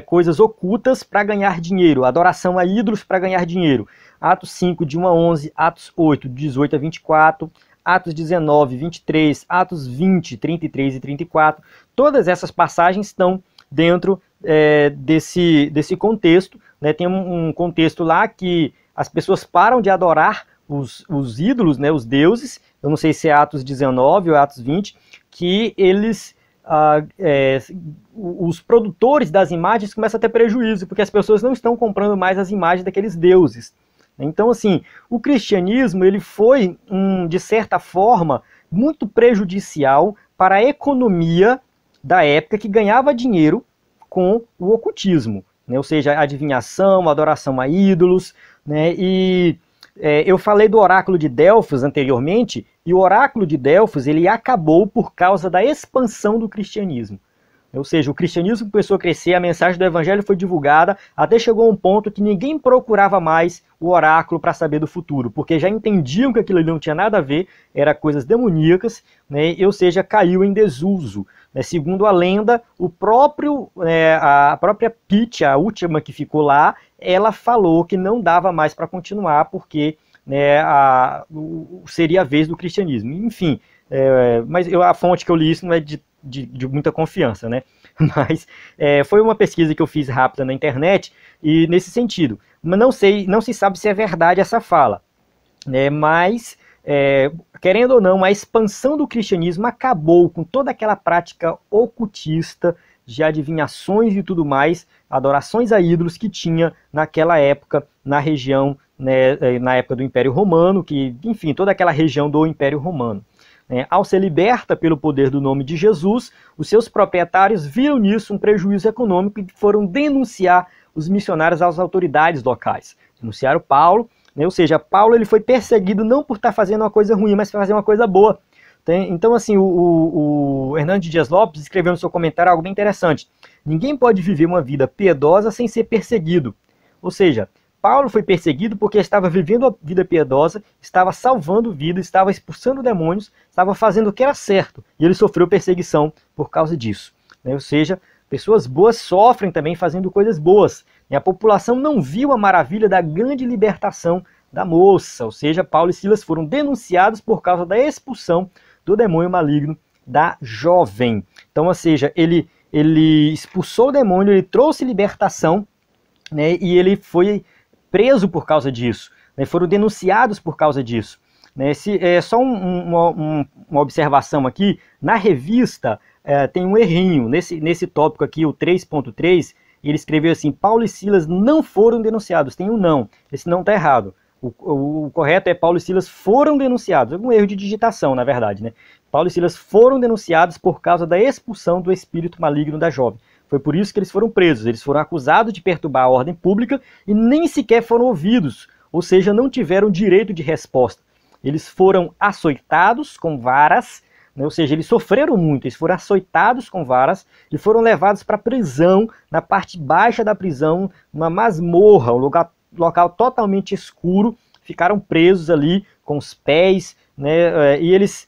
coisas ocultas para ganhar dinheiro, adoração a ídolos para ganhar dinheiro. Atos 5, de 1 a 11, Atos 8, de 18 a 24, Atos 19, 23, Atos 20, 33 e 34, todas essas passagens estão dentro desse contexto, né? Tem um contexto lá que as pessoas param de adorar os ídolos, né, os deuses, eu não sei se é Atos 19 ou Atos 20, que eles, os produtores das imagens começam a ter prejuízo, porque as pessoas não estão comprando mais as imagens daqueles deuses. Então, assim, o cristianismo ele foi, de certa forma, muito prejudicial para a economia da época que ganhava dinheiro com o ocultismo, né? Ou seja, a adivinhação, a adoração a ídolos, né? E eu falei do oráculo de Delfos anteriormente, e o oráculo de Delfos ele acabou por causa da expansão do cristianismo. Ou seja, o cristianismo começou a crescer, a mensagem do evangelho foi divulgada, até chegou a um ponto que ninguém procurava mais o oráculo para saber do futuro, porque já entendiam que aquilo ali não tinha nada a ver, era coisas demoníacas, né, ou seja, caiu em desuso. Né, segundo a lenda, a própria Pite, a última que ficou lá, ela falou que não dava mais para continuar, porque, né, seria a vez do cristianismo. Enfim, mas a fonte que eu li isso não é de muita confiança, né? Mas foi uma pesquisa que eu fiz rápida na internet e nesse sentido. Mas não se sabe se é verdade essa fala, né? Mas querendo ou não, a expansão do cristianismo acabou com toda aquela prática ocultista de adivinhações e tudo mais, adorações a ídolos que tinha naquela época na região, né, na época do Império Romano, que, enfim, toda aquela região do Império Romano. Ao ser liberta pelo poder do nome de Jesus, os seus proprietários viram nisso um prejuízo econômico e foram denunciar os missionários às autoridades locais. Denunciaram Paulo, né? Ou seja, Paulo ele foi perseguido não por estar fazendo uma coisa ruim, mas por fazer uma coisa boa. Então, assim, o Hernandes Dias Lopes escreveu no seu comentário algo bem interessante. Ninguém pode viver uma vida piedosa sem ser perseguido. Ou seja, Paulo foi perseguido porque estava vivendo a vida piedosa, estava salvando vidas, estava expulsando demônios, estava fazendo o que era certo. E ele sofreu perseguição por causa disso. Ou seja, pessoas boas sofrem também fazendo coisas boas. E a população não viu a maravilha da grande libertação da moça. Ou seja, Paulo e Silas foram denunciados por causa da expulsão do demônio maligno da jovem. Então, ou seja, ele expulsou o demônio, ele trouxe libertação, né, e ele foi preso por causa disso, né, foram denunciados por causa disso. Né, só uma observação aqui, na revista tem um errinho, nesse tópico aqui, o 3.3, ele escreveu assim: Paulo e Silas não foram denunciados, tem um não, esse não está errado. O correto é Paulo e Silas foram denunciados, algum erro de digitação, na verdade, né? Paulo e Silas foram denunciados por causa da expulsão do espírito maligno da jovem. Foi por isso que eles foram presos, eles foram acusados de perturbar a ordem pública e nem sequer foram ouvidos, ou seja, não tiveram direito de resposta. Eles foram açoitados com varas, né? Ou seja, eles sofreram muito, eles foram açoitados com varas e foram levados para a prisão, na parte baixa da prisão, numa masmorra, um local totalmente escuro, ficaram presos ali com os pés, né, e eles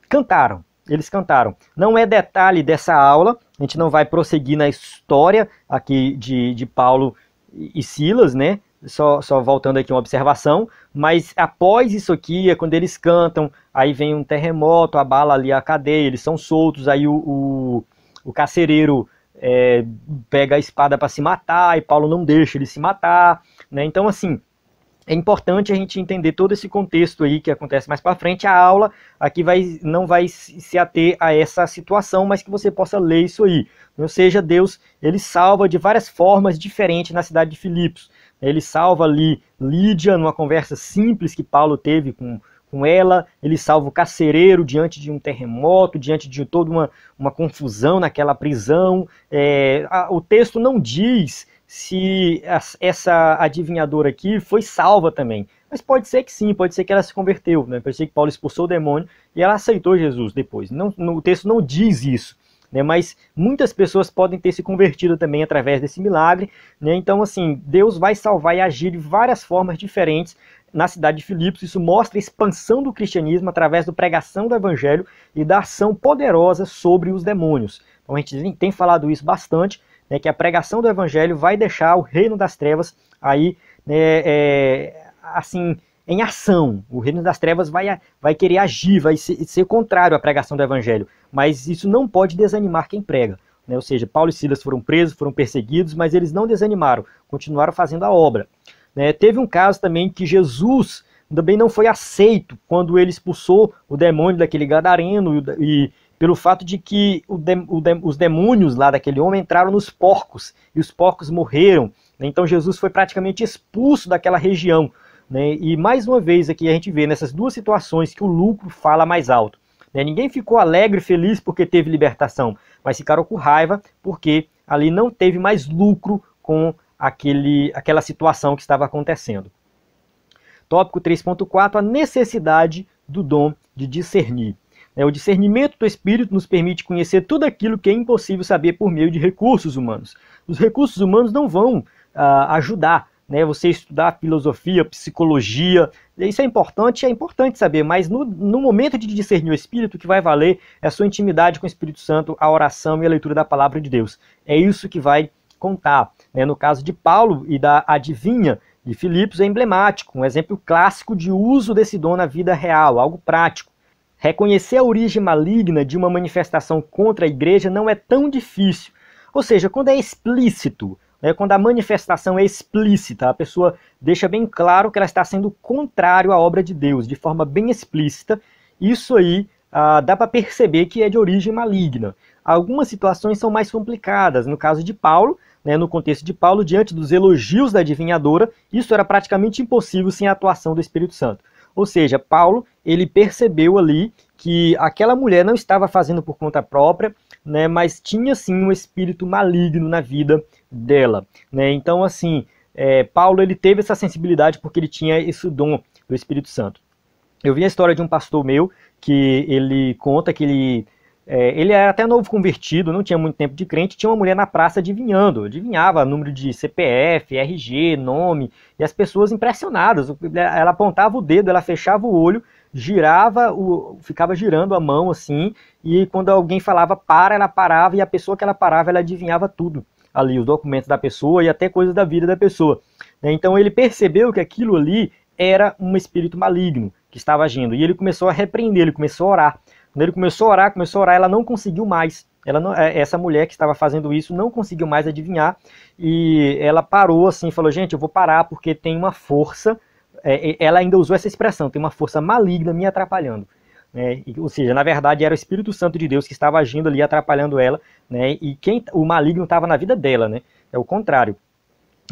cantaram. Não é detalhe dessa aula, a gente não vai prosseguir na história aqui de Paulo e Silas, né, só voltando aqui uma observação, mas após isso aqui, é quando eles cantam, aí vem um terremoto, abala ali a cadeia, eles são soltos, aí o carcereiro pega a espada para se matar, e Paulo não deixa ele se matar, né? Então, assim, é importante a gente entender todo esse contexto aí que acontece mais para frente. A aula aqui não vai se ater a essa situação, mas que você possa ler isso aí. Ou seja, Deus, ele salva de várias formas diferentes na cidade de Filipos. Ele salva ali Lídia numa conversa simples que Paulo teve com ela, ele salva o carcereiro diante de um terremoto, diante de toda uma confusão naquela prisão. O texto não diz se essa adivinhadora aqui foi salva também, mas pode ser que sim, pode ser que ela se converteu, né? Pode ser que Paulo expulsou o demônio e ela aceitou Jesus depois. O texto não diz isso, né? Mas muitas pessoas podem ter se convertido também através desse milagre, né? Então, assim, Deus vai salvar e agir de várias formas diferentes na cidade de Filipos. Isso mostra a expansão do cristianismo através da pregação do evangelho e da ação poderosa sobre os demônios. Então a gente tem falado isso bastante, né, que a pregação do evangelho vai deixar o reino das trevas aí, né, assim, em ação. O reino das trevas vai querer agir, vai ser contrário à pregação do evangelho, mas isso não pode desanimar quem prega, né? Ou seja, Paulo e Silas foram presos, foram perseguidos, mas eles não desanimaram, continuaram fazendo a obra. Teve um caso também que Jesus também não foi aceito quando ele expulsou o demônio daquele gadareno, e pelo fato de que os demônios lá daquele homem entraram nos porcos, e os porcos morreram, né? Então Jesus foi praticamente expulso daquela região, né? E mais uma vez aqui a gente vê nessas duas situações que o lucro fala mais alto, né? Ninguém ficou alegre e feliz porque teve libertação, mas ficaram com raiva porque ali não teve mais lucro com aquela situação que estava acontecendo. Tópico 3.4, a necessidade do dom de discernir. O discernimento do Espírito nos permite conhecer tudo aquilo que é impossível saber por meio de recursos humanos. Os recursos humanos não vão ajudar, né? Você estudar filosofia, psicologia, isso é importante saber, mas no momento de discernir o Espírito, o que vai valer é a sua intimidade com o Espírito Santo, a oração e a leitura da palavra de Deus. É isso que vai contar, né? No caso de Paulo e da adivinha de Filipos é emblemático, um exemplo clássico de uso desse dom na vida real, algo prático. Reconhecer a origem maligna de uma manifestação contra a igreja não é tão difícil. Ou seja, quando é explícito, né, quando a manifestação é explícita, a pessoa deixa bem claro que ela está sendo contrário à obra de Deus, de forma bem explícita, isso aí dá para perceber que é de origem maligna. Algumas situações são mais complicadas. No caso de Paulo, né, no contexto de Paulo, diante dos elogios da adivinhadora, isso era praticamente impossível sem a atuação do Espírito Santo. Ou seja, Paulo, ele percebeu ali que aquela mulher não estava fazendo por conta própria, né, mas tinha sim um espírito maligno na vida dela, né? Então, assim, Paulo ele teve essa sensibilidade porque ele tinha esse dom do Espírito Santo. Eu vi a história de um pastor meu que ele conta que ele era até novo convertido, não tinha muito tempo de crente, tinha uma mulher na praça adivinhava número de CPF, RG, nome, e as pessoas impressionadas, ela apontava o dedo, ela fechava o olho, ficava girando a mão assim, e quando alguém falava para, ela parava, e a pessoa que ela parava, ela adivinhava tudo ali, os documentos da pessoa e até coisas da vida da pessoa. Então ele percebeu que aquilo ali era um espírito maligno que estava agindo, e ele começou a repreender, ele começou a orar, Quando ele começou a orar, ela não conseguiu mais. Essa mulher que estava fazendo isso não conseguiu mais adivinhar, e ela parou assim, falou, gente, eu vou parar porque tem uma força, ela ainda usou essa expressão, tem uma força maligna me atrapalhando. Ou seja, na verdade era o Espírito Santo de Deus que estava agindo ali, atrapalhando ela, né, e o maligno estava na vida dela, né, é o contrário.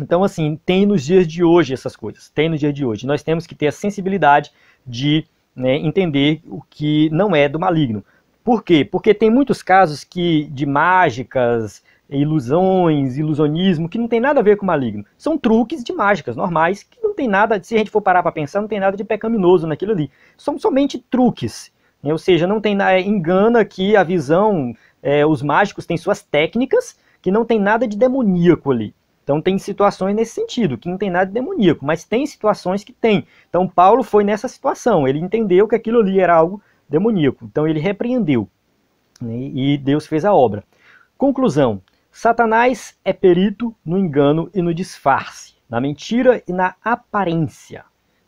Então, assim, tem nos dias de hoje essas coisas, tem nos dias de hoje. Nós temos que ter a sensibilidade de, né, entender o que não é do maligno. Por quê? Porque tem muitos casos de mágicas, ilusões, ilusionismo, que não tem nada a ver com o maligno. São truques de mágicas normais, que não tem nada, se a gente for parar para pensar, não tem nada de pecaminoso naquilo ali. São somente truques. Ou seja, não tem engana que a visão, os mágicos têm suas técnicas, que não tem nada de demoníaco ali. Então tem situações nesse sentido, que não tem nada de demoníaco, mas tem situações que tem. Então Paulo foi nessa situação, ele entendeu que aquilo ali era algo demoníaco, então ele repreendeu, né, e Deus fez a obra. Conclusão, Satanás é perito no engano e no disfarce, na mentira e na aparência,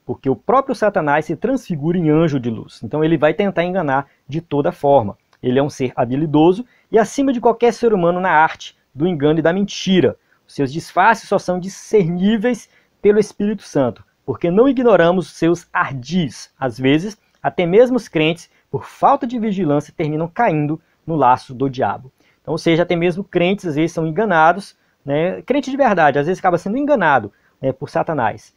porque o próprio Satanás se transfigura em anjo de luz, então ele vai tentar enganar de toda forma. Ele é um ser habilidoso e acima de qualquer ser humano na arte do engano e da mentira. Seus disfarces só são discerníveis pelo Espírito Santo, porque não ignoramos seus ardis. Às vezes, até mesmo os crentes, por falta de vigilância, terminam caindo no laço do diabo. Então, ou seja, até mesmo crentes às vezes são enganados, né? Crente de verdade, às vezes acaba sendo enganado, né, por Satanás.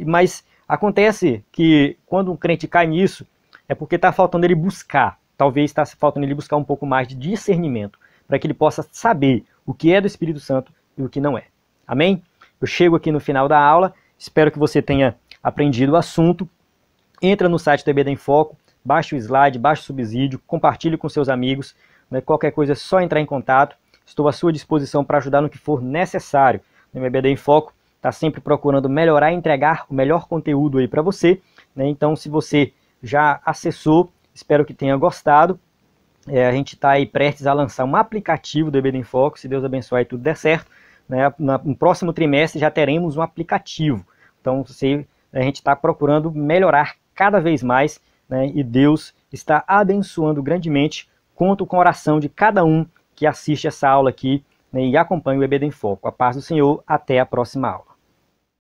Mas acontece que quando um crente cai nisso, é porque está faltando ele buscar, talvez está faltando ele buscar um pouco mais de discernimento, para que ele possa saber o que é do Espírito Santo e o que não é. Amém? Eu chego aqui no final da aula, espero que você tenha aprendido o assunto. Entra no site do EBD em Foco, baixe o slide, baixe o subsídio, compartilhe com seus amigos, né? Qualquer coisa é só entrar em contato. Estou à sua disposição para ajudar no que for necessário. O EBD em Foco está sempre procurando melhorar e entregar o melhor conteúdo aí para você, né? Então, se você já acessou, espero que tenha gostado. A gente está aí prestes a lançar um aplicativo do EBD em Foco, se Deus abençoar e tudo der certo, né? No próximo trimestre já teremos um aplicativo. Então a gente está procurando melhorar cada vez mais, né? E Deus está abençoando grandemente. Conto com a oração de cada um que assiste essa aula aqui, né, e acompanha o EBD em Foco. A paz do Senhor, até a próxima aula.